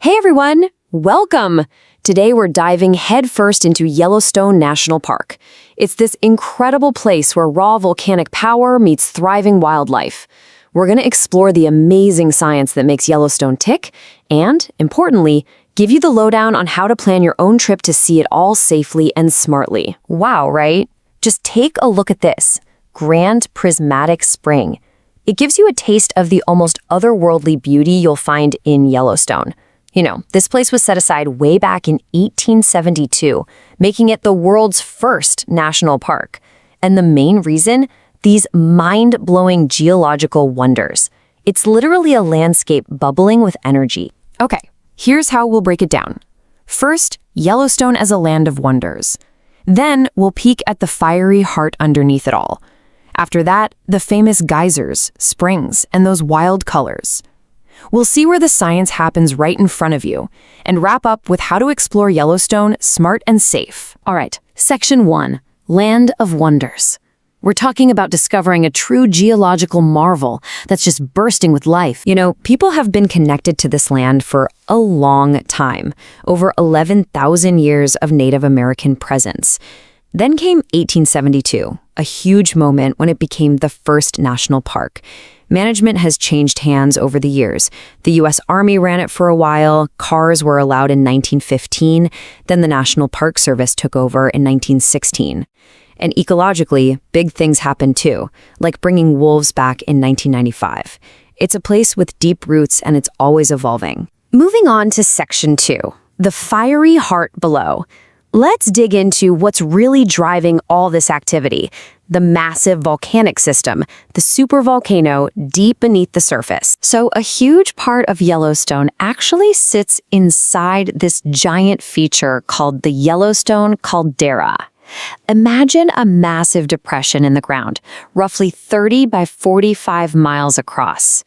Hey everyone, welcome! Today we're diving headfirst into Yellowstone National Park. It's this incredible place where raw volcanic power meets thriving wildlife. We're going to explore the amazing science that makes Yellowstone tick and, importantly, give you the lowdown on how to plan your own trip to see it all safely and smartly. Wow, right? Just take a look at this. Grand Prismatic Spring. It gives you a taste of the almost otherworldly beauty you'll find in Yellowstone. You know, this place was set aside way back in 1872, making it the world's first national park. And the main reason? These mind-blowing geological wonders. It's literally a landscape bubbling with energy. Okay, here's how we'll break it down. First, Yellowstone as a land of wonders. Then, we'll peek at the fiery heart underneath it all. After that, the famous geysers, springs, and those wild colors. We'll see where the science happens right in front of you, and wrap up with how to explore Yellowstone smart and safe. All right, Section 1, Land of Wonders. We're talking about discovering a true geological marvel that's just bursting with life. You know, people have been connected to this land for a long time, over 11,000 years of Native American presence. Then came 1872, a huge moment when it became the first national park. Management has changed hands over the years. The U.S. Army ran it for a while, cars were allowed in 1915, then the National Park Service took over in 1916. And ecologically, big things happened too, like bringing wolves back in 1995. It's a place with deep roots and it's always evolving. Moving on to Section 2, the fiery heart below. Let's dig into what's really driving all this activity. The massive volcanic system, the supervolcano deep beneath the surface. So a huge part of Yellowstone actually sits inside this giant feature called the Yellowstone caldera. Imagine a massive depression in the ground, roughly 30 by 45 miles across.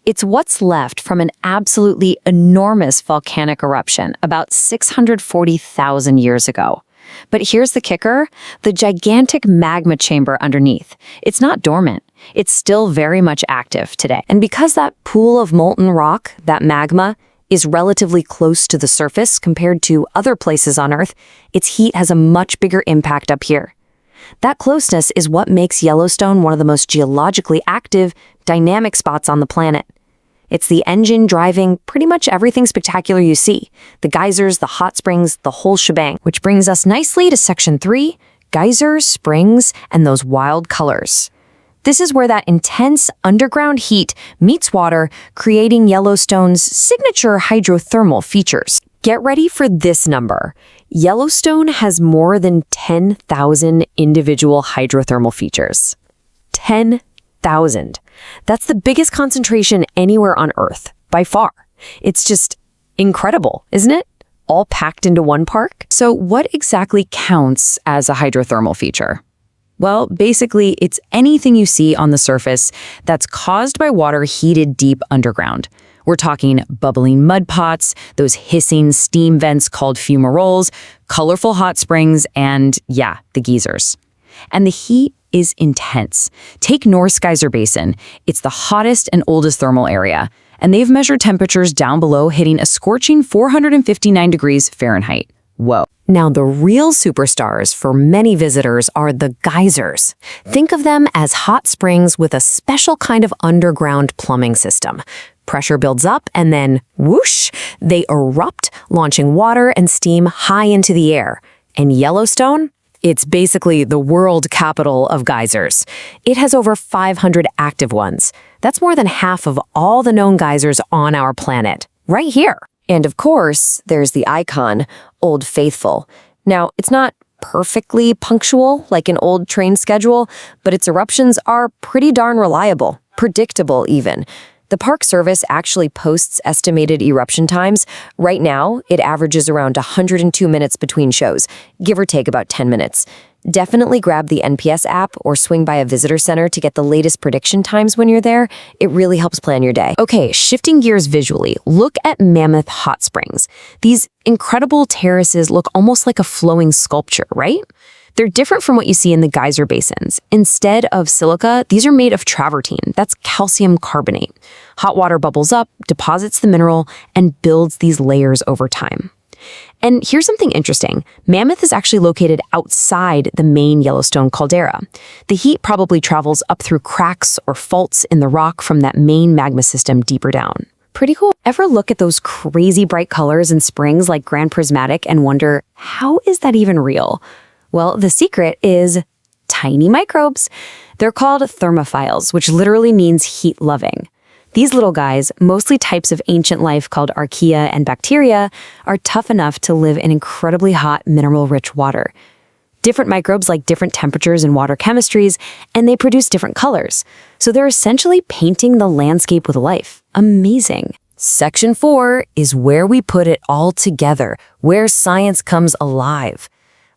It's what's left from an absolutely enormous volcanic eruption about 640,000 years ago. But here's the kicker, the gigantic magma chamber underneath. It's not dormant. It's still very much active today. And because that pool of molten rock, that magma, is relatively close to the surface compared to other places on Earth, its heat has a much bigger impact up here. That closeness is what makes Yellowstone one of the most geologically active, dynamic spots on the planet. It's the engine driving pretty much everything spectacular you see. The geysers, the hot springs, the whole shebang. Which brings us nicely to Section 3, geysers, springs, and those wild colors. This is where that intense underground heat meets water, creating Yellowstone's signature hydrothermal features. Get ready for this number. Yellowstone has more than 10,000 individual hydrothermal features. 10,000. That's the biggest concentration anywhere on Earth, by far. It's just incredible, isn't it? All packed into one park. So what exactly counts as a hydrothermal feature? Well, basically, it's anything you see on the surface that's caused by water heated deep underground. We're talking bubbling mud pots, those hissing steam vents called fumaroles, colorful hot springs, and yeah, the geysers. And the heat is intense. Take North Geyser Basin. It's the hottest and oldest thermal area, and they've measured temperatures down below hitting a scorching 459 degrees Fahrenheit. Whoa. Now, the real superstars for many visitors are the geysers. Think of them as hot springs with a special kind of underground plumbing system. Pressure builds up and then, whoosh, they erupt, launching water and steam high into the air. And Yellowstone? It's basically the world capital of geysers. It has over 500 active ones. That's more than half of all the known geysers on our planet, right here. And of course, there's the icon, Old Faithful. Now, it's not perfectly punctual like an old train schedule, but its eruptions are pretty darn reliable, predictable even. The Park Service actually posts estimated eruption times. Right now, it averages around 102 minutes between shows, give or take about 10 minutes. Definitely grab the NPS app or swing by a visitor center to get the latest prediction times when you're there. It really helps plan your day. Okay, shifting gears visually, look at Mammoth Hot Springs. These incredible terraces look almost like a flowing sculpture, right? They're different from what you see in the geyser basins. Instead of silica, these are made of travertine. That's calcium carbonate. Hot water bubbles up, deposits the mineral, and builds these layers over time. And here's something interesting. Mammoth is actually located outside the main Yellowstone caldera. The heat probably travels up through cracks or faults in the rock from that main magma system deeper down. Pretty cool. Ever look at those crazy bright colors in springs like Grand Prismatic and wonder, how is that even real? Well, the secret is tiny microbes. They're called thermophiles, which literally means heat-loving. These little guys, mostly types of ancient life called archaea and bacteria, are tough enough to live in incredibly hot, mineral-rich water. Different microbes like different temperatures and water chemistries, and they produce different colors. So they're essentially painting the landscape with life. Amazing. Section 4 is where we put it all together, where science comes alive.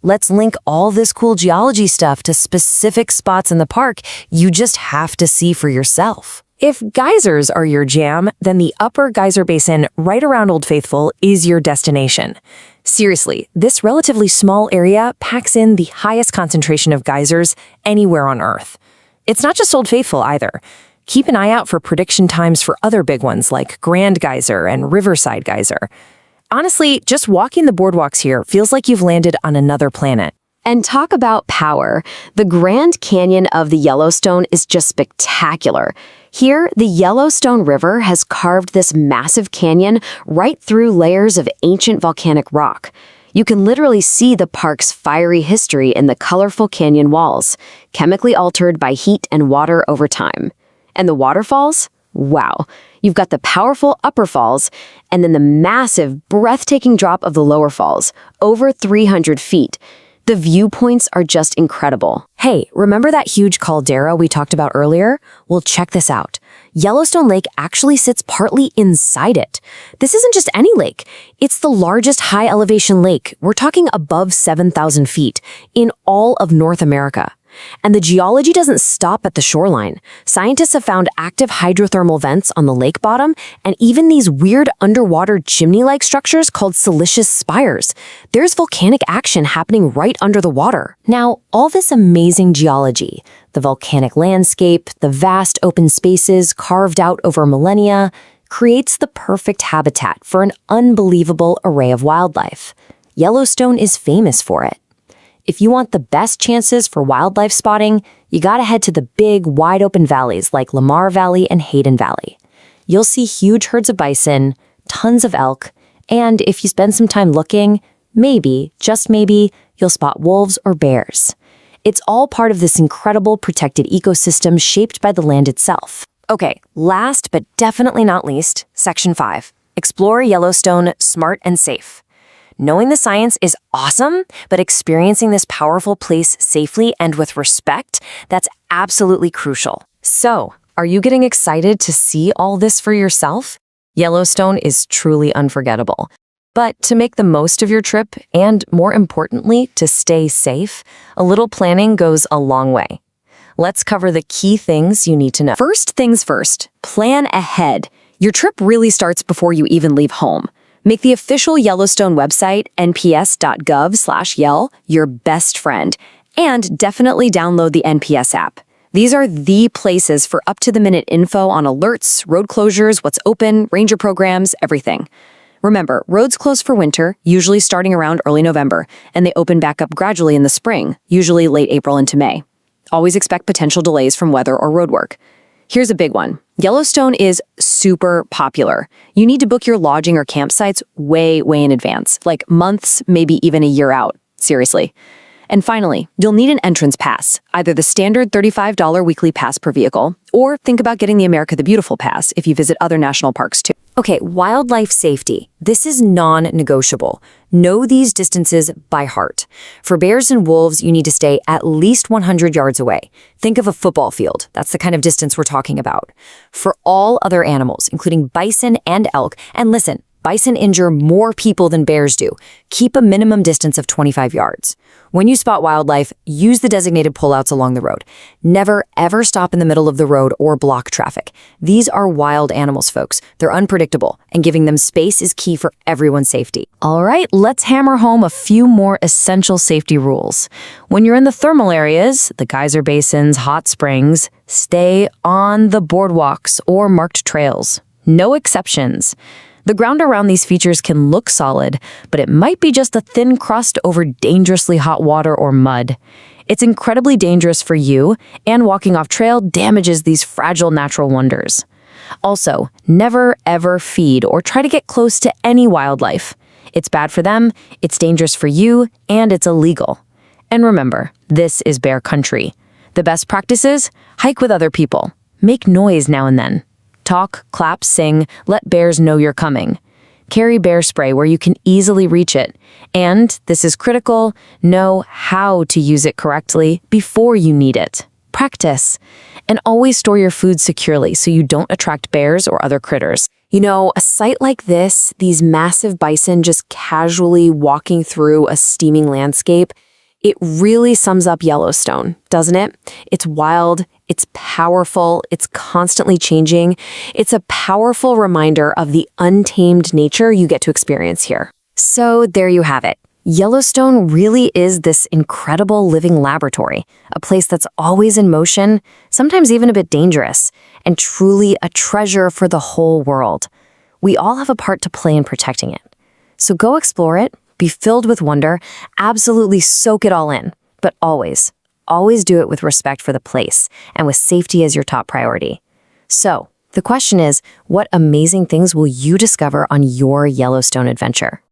Let's link all this cool geology stuff to specific spots in the park you just have to see for yourself. If geysers are your jam, then the Upper Geyser Basin right around Old Faithful is your destination. Seriously, this relatively small area packs in the highest concentration of geysers anywhere on Earth. It's not just Old Faithful either. Keep an eye out for prediction times for other big ones like Grand Geyser and Riverside Geyser. Honestly, just walking the boardwalks here feels like you've landed on another planet. And talk about power. The Grand Canyon of the Yellowstone is just spectacular. Here, the Yellowstone River has carved this massive canyon right through layers of ancient volcanic rock. You can literally see the park's fiery history in the colorful canyon walls, chemically altered by heat and water over time. And the waterfalls? Wow. You've got the powerful upper falls, and then the massive, breathtaking drop of the lower falls, over 300 feet. The viewpoints are just incredible. Hey, remember that huge caldera we talked about earlier? Well, check this out. Yellowstone Lake actually sits partly inside it. This isn't just any lake. It's the largest high-elevation lake. We're talking above 7,000 feet in all of North America. And the geology doesn't stop at the shoreline. Scientists have found active hydrothermal vents on the lake bottom and even these weird underwater chimney-like structures called siliceous spires. There's volcanic action happening right under the water. Now, all this amazing geology, the volcanic landscape, the vast open spaces carved out over millennia, creates the perfect habitat for an unbelievable array of wildlife. Yellowstone is famous for it. If you want the best chances for wildlife spotting, you gotta head to the big, wide-open valleys like Lamar Valley and Hayden Valley. You'll see huge herds of bison, tons of elk, and if you spend some time looking, maybe, just maybe, you'll spot wolves or bears. It's all part of this incredible protected ecosystem shaped by the land itself. Okay, last but definitely not least, Section 5. Explore Yellowstone smart and safe. Knowing the science is awesome, but experiencing this powerful place safely and with respect, that's absolutely crucial. So, are you getting excited to see all this for yourself? Yellowstone is truly unforgettable. But to make the most of your trip, and more importantly, to stay safe, a little planning goes a long way. Let's cover the key things you need to know. First things first, plan ahead. Your trip really starts before you even leave home. Make the official Yellowstone website, nps.gov/yell, your best friend, and definitely download the NPS app. These are the places for up-to-the-minute info on alerts, road closures, what's open, ranger programs, everything. Remember, roads close for winter, usually starting around early November, and they open back up gradually in the spring, usually late April into May. Always expect potential delays from weather or roadwork. Here's a big one. Yellowstone is super popular. You need to book your lodging or campsites way in advance, like months, maybe even a year out. Seriously. And finally, you'll need an entrance pass, either the standard $35 weekly pass per vehicle, or think about getting the America the Beautiful pass if you visit other national parks too. Okay, wildlife safety. This is non-negotiable. Know these distances by heart. For bears and wolves, you need to stay at least 100 yards away. Think of a football field. That's the kind of distance we're talking about. For all other animals, including bison and elk, and listen, Bison injure more people than bears do. Keep a minimum distance of 25 yards. When you spot wildlife, use the designated pullouts along the road. Never, ever stop in the middle of the road or block traffic. These are wild animals, folks. They're unpredictable, and giving them space is key for everyone's safety. All right, let's hammer home a few more essential safety rules. When you're in the thermal areas, the geyser basins, hot springs, stay on the boardwalks or marked trails. No exceptions. The ground around these features can look solid, but it might be just a thin crust over dangerously hot water or mud. It's incredibly dangerous for you, and walking off trail damages these fragile natural wonders. Also, never ever feed or try to get close to any wildlife. It's bad for them, it's dangerous for you, and it's illegal. And remember, this is bear country. The best practices? Hike with other people. Make noise now and then. Talk, clap, sing, let bears know you're coming. Carry bear spray where you can easily reach it. And, this is critical, know how to use it correctly before you need it. Practice. And always store your food securely so you don't attract bears or other critters. You know, a sight like this, these massive bison just casually walking through a steaming landscape, it really sums up Yellowstone, doesn't it? It's wild, it's powerful, it's constantly changing. It's a powerful reminder of the untamed nature you get to experience here. So there you have it. Yellowstone really is this incredible living laboratory, a place that's always in motion, sometimes even a bit dangerous, and truly a treasure for the whole world. We all have a part to play in protecting it. So go explore it, be filled with wonder, absolutely soak it all in, but always do it with respect for the place and with safety as your top priority. So, the question is, what amazing things will you discover on your Yellowstone adventure?